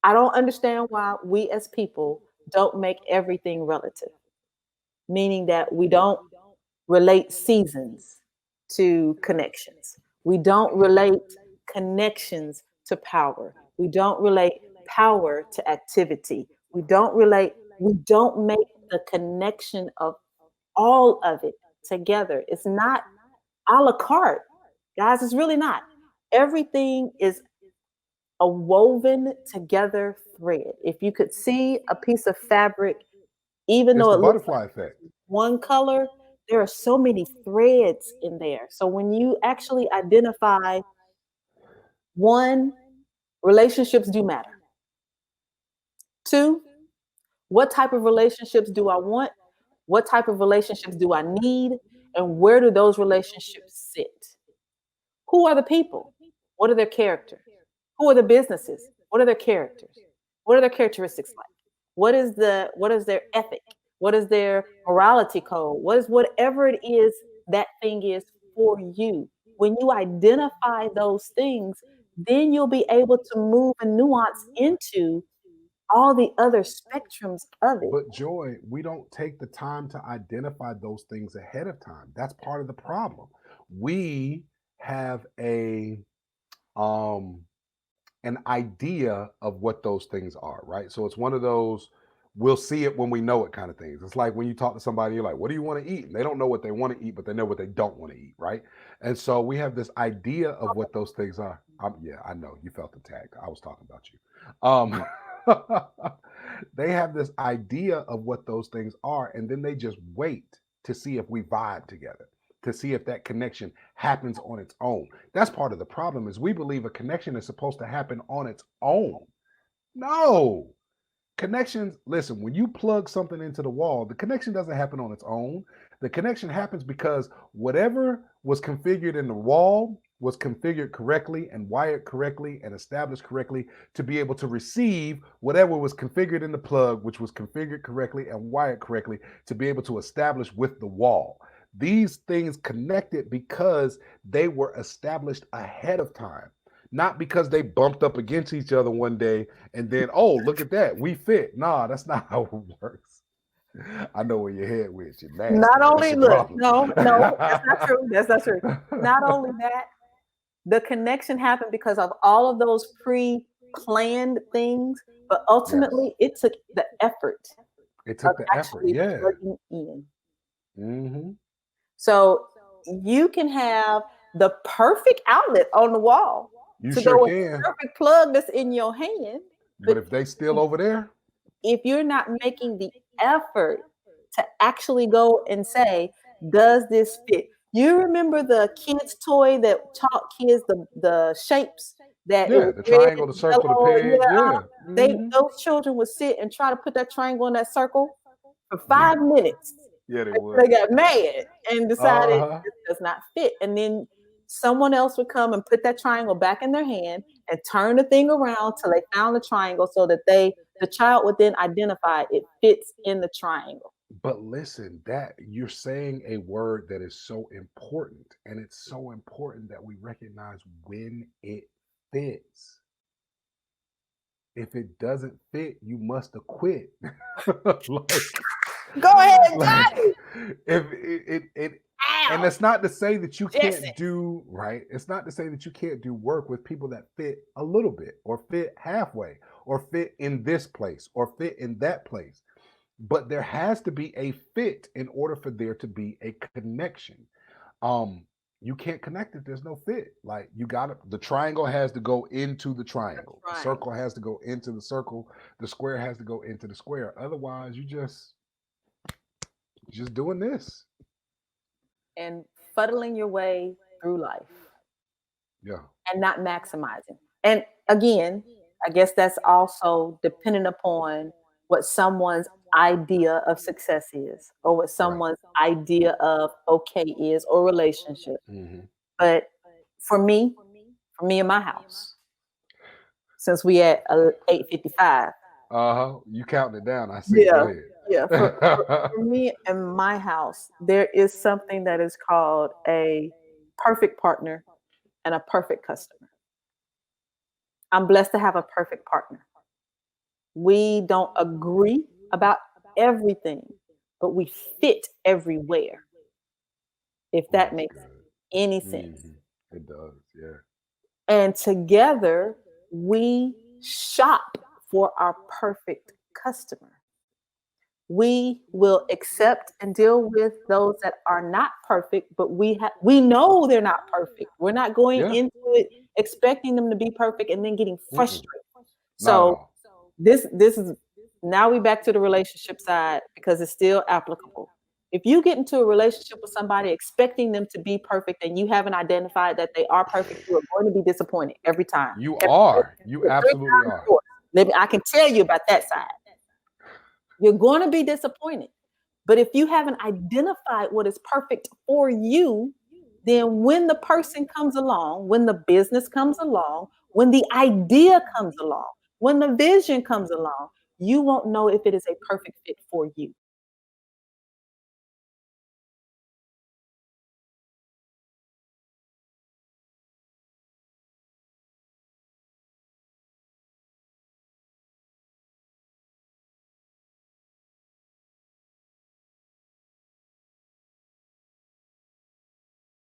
I don't understand why we as people don't make everything relative, meaning that we don't relate seasons to connections. We don't relate connections to power. We don't relate power to activity. We don't make the connection of all of it together. It's not a la carte, guys. It's really not. Everything is a woven together thread. If you could see a piece of fabric, even It's though the it looks like butterfly effect. one color, there are so many threads in there. So when you actually identify one, relationships do matter. Two, what type of relationships do I want? What type of relationships do I need? And where do those relationships sit? Who are the people? What are their characters? Who are the businesses? What are their characters? What are their characteristics like? What is their ethic? What is their morality code? What is whatever it is that thing is for you? When you identify those things, then you'll be able to move and nuance into all the other spectrums of it. But Joy, we don't take the time to identify those things ahead of time. That's part of the problem. We have um an idea of what those things are, right? So it's one of those we'll see it when we know it kind of things. It's like when you talk to somebody, you're like, what do you want to eat? And they don't know what they want to eat, but they know what they don't want to eat, right? And so we have this idea of what those things are. Yeah, I know you felt attacked. I was talking about you. They have this idea of what those things are, and then they just wait to see if we vibe together, to see if that connection happens on its own. That's part of the problem is we believe a connection is supposed to happen on its own. No. Connections, listen, when you plug something into the wall, the connection doesn't happen on its own. The connection happens because whatever was configured in the wall was configured correctly and wired correctly and established correctly to be able to receive whatever was configured in the plug, which was configured correctly and wired correctly to be able to establish with the wall. These things connected because they were established ahead of time, not because they bumped up against each other one day and then, oh, look at that, we fit. Nah, that's not how it works. I know where your head went. You're Not nasty. That's only the look, problem. no, no, that's not true. That's not true. Not only that, the connection happened because of all of those pre-planned things, but Yes. ultimately it took the effort It of took the effort. actually Yeah. plugging in. Hmm. So you can have the perfect outlet on the wall You to sure go with can. the perfect plug that's in your hand, But but if they still over there, if you're not making the effort to actually go and say, does this fit? You remember the kids' toy that taught kids the shapes that it yeah, was the red, triangle, the circle, the yellow, peg. yeah. Yeah. They Hmm. those children would sit and try to put that triangle in that circle for Yeah. 5 minutes. Yeah, they They would. got mad and Uh decided huh. this does not fit. And then someone else would come and put that triangle back in their hand and turn the thing around till they found the triangle so that the child would then identify it fits in the triangle. But listen, that you're saying a word that is so important, and it's so important that we recognize when it fits. If it doesn't fit, you must acquit. like, Go ahead, like got it. if it and Ow, that's not to say that you Jesse. can't do right. It's not to say that you can't do work with people that fit a little bit or fit halfway or fit in this place or fit in that place. But there has to be a fit in order for there to be a connection. Um, you can't connect if there's no fit. Like you got to, the triangle has to go into the triangle. The circle Triangle. has to go into the circle. The square has to go into the square. Otherwise, just doing this. And fuddling your way through life Yeah. and not maximizing. And again, I guess that's also dependent upon what someone's idea of success is or what Right. someone's idea of okay is or relationship. Hmm. But for me, for me in my house, since we at 8:55, Uh-huh. You counting it down. I see. Go yeah, ahead. yeah. For me in my house, there is something that is called a perfect partner and a perfect customer. I'm blessed to have a perfect partner. We don't agree about everything, but we fit everywhere, if Oh, that that's makes good. any sense. Mhm. It does. Yeah. And together, we shop for our perfect customer. We will accept and deal with those that are not perfect, but we know they're not perfect. We're not going Yeah. into it expecting them to be perfect and then getting Mm-mm. frustrated. Not at So all. this is now we back to the relationship side because it's still applicable. If you get into a relationship with somebody expecting them to be perfect and you haven't identified that they are perfect, you are going to be disappointed every time. You Every are. You time, three absolutely times are. four. I can tell you about that side. You're going to be disappointed. But if you haven't identified what is perfect for you, then when the person comes along, when the business comes along, when the idea comes along, when the vision comes along, you won't know if it is a perfect fit for you.